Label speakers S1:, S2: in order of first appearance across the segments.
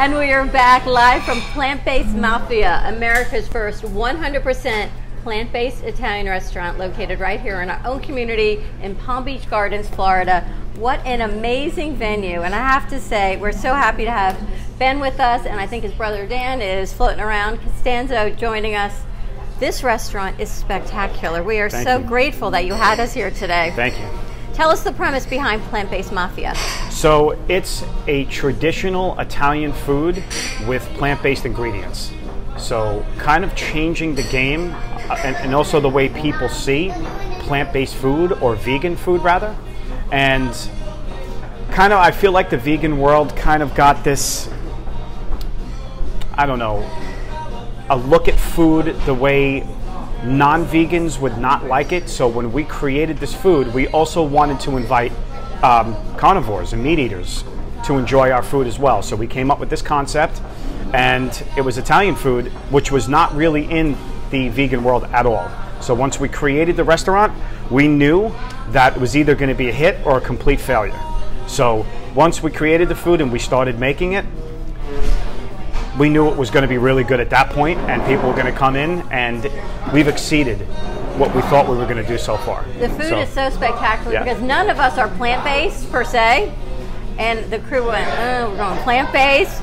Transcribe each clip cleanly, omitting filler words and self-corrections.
S1: And we are back live from Plant-Based Mafia, America's first 100% plant-based Italian restaurant located right here in our own community in Palm Beach Gardens, Florida. What an amazing venue. And I have to say, we're so happy to have Ben with us, and I think his brother Dan is floating around, Costanzo joining us. This restaurant is spectacular. We are so grateful that you had us here today.
S2: Thank you.
S1: Tell us the premise behind Plant-Based Mafia.
S2: So it's a traditional Italian food with plant-based ingredients. So kind of changing the game and also the way people see plant-based food, or vegan food rather. And kind of I feel like the vegan world kind of got this, I don't know, a look at food the way non-vegans would not like it. So when we created this food, we also wanted to invite carnivores and meat eaters to enjoy our food as well. So we came up with this concept, and it was Italian food, which was not really in the vegan world at all. So once we created the restaurant, we knew that it was either going to be a hit or a complete failure. So once we created the food and we started making it, we knew it was going to be really good at that point, and people were going to come in, and we've exceeded what we thought we were going to do so far.
S1: The food is so spectacular because none of us are plant-based per se, and the crew went, oh, we're going plant-based,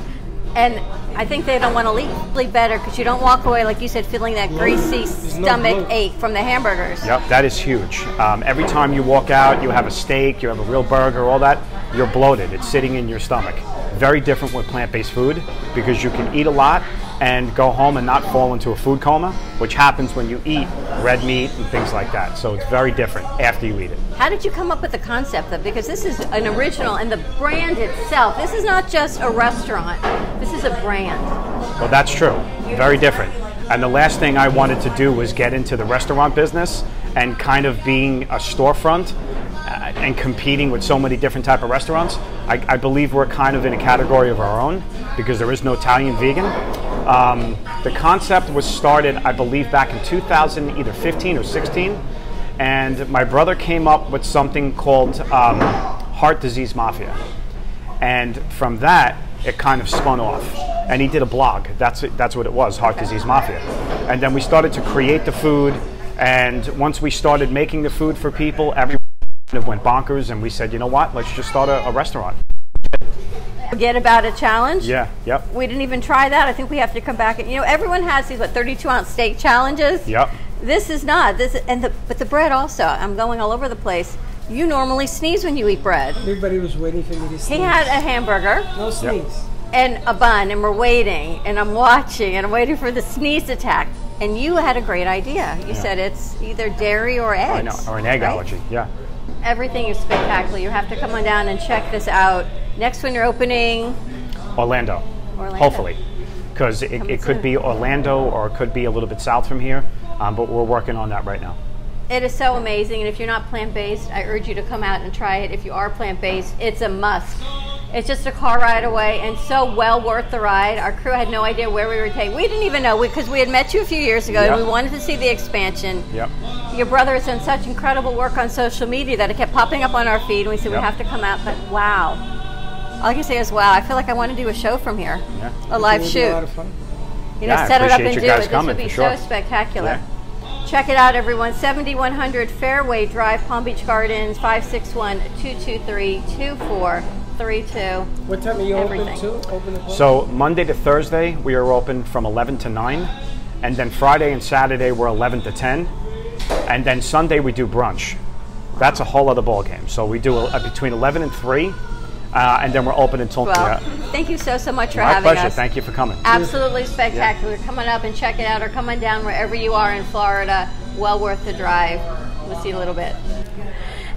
S1: and I think they don't want to leave better because you don't walk away, like you said, feeling that greasy stomach ache from the hamburgers.
S2: Yep, that is huge. Every time you walk out, you have a steak, you have a real burger, all that, you're bloated. It's sitting in your stomach. Very different with plant-based food because you can eat a lot and go home and not fall into a food coma, which happens when you eat red meat and things like that. So it's very different after you eat it.
S1: How did you come up with the concept of, because this is an original, and the brand itself, this is not just a restaurant, this is a brand.
S2: Well, that's true. Very different. And the last thing I wanted to do was get into the restaurant business and kind of being a storefront and competing with so many different type of restaurants. I believe we're kind of in a category of our own because there is no Italian vegan. The concept was started, I believe, back in 2015 or 16, and my brother came up with something called Heart Disease Mafia. And from that, it kind of spun off. And he did a blog. That's what it was, Heart Disease Mafia. And then we started to create the food, and once we started making the food for people, everyone kind of went bonkers, and we said, you know what, let's just start a restaurant.
S1: Forget about a challenge?
S2: Yeah, yep.
S1: We didn't even try that. I think we have to come back. And, you know, everyone has these, 32-ounce steak challenges?
S2: Yep.
S1: This is not. But the bread also, I'm going all over the place. You normally sneeze when you eat bread.
S3: Everybody was waiting for me to sneeze.
S1: He had a hamburger.
S3: No sneeze.
S2: Yep.
S1: And a bun, and we're waiting, and I'm watching, and I'm waiting for the sneeze attack. And you had a great idea. You said it's either dairy or eggs.
S2: I know, or an egg allergy, yeah.
S1: Everything is spectacular. You have to come on down and check this out. Next one you're opening?
S2: Orlando. Hopefully. Because it could be Orlando, or it could be a little bit south from here, but we're working on that right now.
S1: It is so amazing, and if you're not plant-based, I urge you to come out and try it. If you are plant-based, it's a must. It's just a car ride away, and so well worth the ride. Our crew had no idea where we were taking. We didn't even know, because we had met you a few years ago, and we wanted to see the expansion.
S2: Yep.
S1: Your brother has done such incredible work on social media that it kept popping up on our feed, and we said we have to come out, but wow. All I can say is wow. I feel like I want to do a show from here, a live shoot.
S3: A lot of fun.
S1: You know, set it up and do it. This would be
S2: so
S1: spectacular. Yeah. Check it out, everyone. 7100 Fairway Drive, Palm Beach Gardens, 561-223-2432.
S3: What time are you open to?
S2: So Monday to Thursday, we are open from 11 to 9. And then Friday and Saturday, we're 11 to 10. And then Sunday, we do brunch. That's a whole other ball game. So we do between 11 and 3. And then we're open until...
S1: Well, thank you so much for having us.
S2: My pleasure. Thank you for coming.
S1: Absolutely spectacular. Come on up and check it out, or come on down wherever you are in Florida. Well worth the drive. We'll see you in a little bit.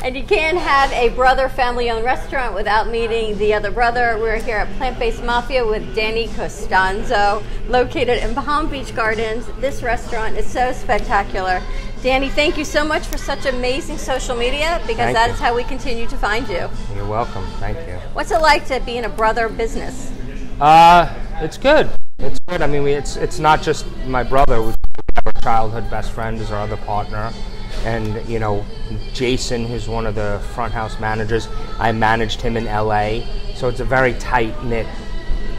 S1: And you can't have a brother family-owned restaurant without meeting the other brother. We're here at Plant-Based Mafia with Danny Costanzo, located in Palm Beach Gardens. This restaurant is so spectacular. Danny, thank you so much for such amazing social media, because that is how we continue to find you.
S4: You're welcome. Thank you.
S1: What's it like to be in a brother business?
S4: It's good. It's good. I mean, it's not just my brother. We have a childhood best friend as our other partner. And, you know, Jason, who's one of the front house managers, I managed him in LA. So it's a very tight-knit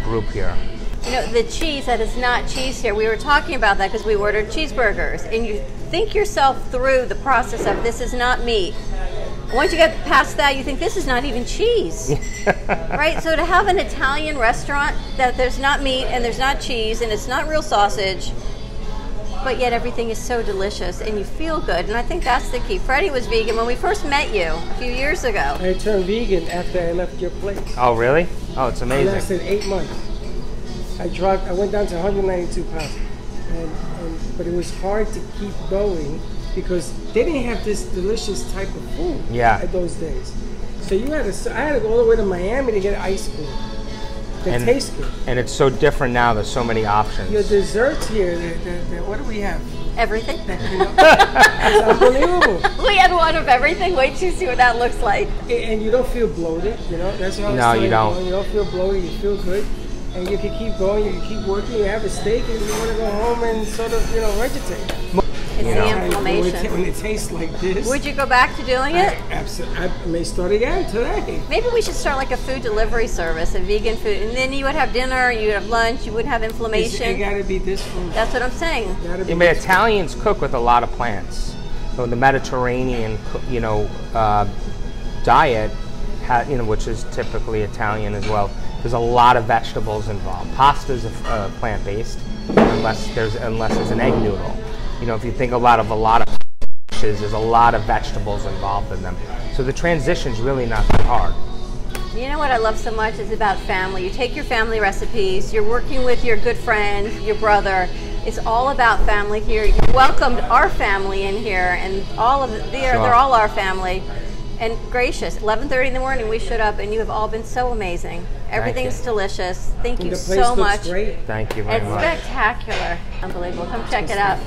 S4: group here.
S1: You know, the cheese that is not cheese here, we were talking about that because we ordered cheeseburgers. And you think yourself through the process of this is not meat. Once you get past that, you think this is not even cheese. Right? So to have an Italian restaurant that there's not meat and there's not cheese and it's not real sausage, but yet everything is so delicious and you feel good. And I think that's the key. Freddie was vegan when we first met you a few years ago.
S3: I turned vegan after I left your place.
S4: Oh, really? Oh, it's
S3: It
S4: amazing.
S3: lasted 8 months. I went down to 192 pounds. But it was hard to keep going because they didn't have this delicious type of food at those days. So I had to go all the way to Miami to get ice cream. They taste good.
S4: And it's so different now. There's so many options.
S3: Your desserts here, what do we have?
S1: Everything.
S3: It's unbelievable.
S1: We had one of everything. Wait till you see what that looks like.
S3: And you don't feel bloated, you know? That's how
S4: No, you don't.
S3: You don't feel bloated, you feel good. And you can keep going, you can keep working, you have a steak and you want to go home and sort of, vegetate.
S1: It's the inflammation.
S3: When it tastes like this.
S1: Would you go back to doing it?
S3: Absolutely. I may start again today.
S1: Maybe we should start like a food delivery service, a vegan food, and then you would have dinner, you would have lunch, you wouldn't have inflammation.
S3: It got to be this food.
S1: That's what I'm saying.
S4: Italians cook with a lot of plants. So the Mediterranean, diet, which is typically Italian as well. There's a lot of vegetables involved. Pasta's plant-based, unless there's an egg noodle. If you think a lot of dishes, there's a lot of vegetables involved in them. So the transition's really not that hard.
S1: You know what I love so much is about family. You take your family recipes, you're working with your good friend, your brother. It's all about family here. You welcomed our family in here, and all of they're all our family. And gracious, 11:30 in the morning we showed up, and you have all been so amazing. Everything's delicious. Thank you so much.
S3: Great.
S4: Thank you very much.
S1: It's spectacular. Unbelievable. Come check it out.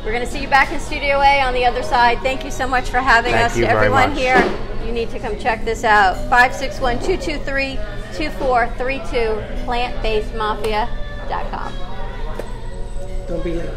S1: We're going to see you back in Studio A on the other side. Thank you so much for having us.
S4: Thank you very
S1: everyone
S4: much.
S1: here, you need to come check this out. 561-223-2432, plantbasedmafia.com.
S3: Don't be late.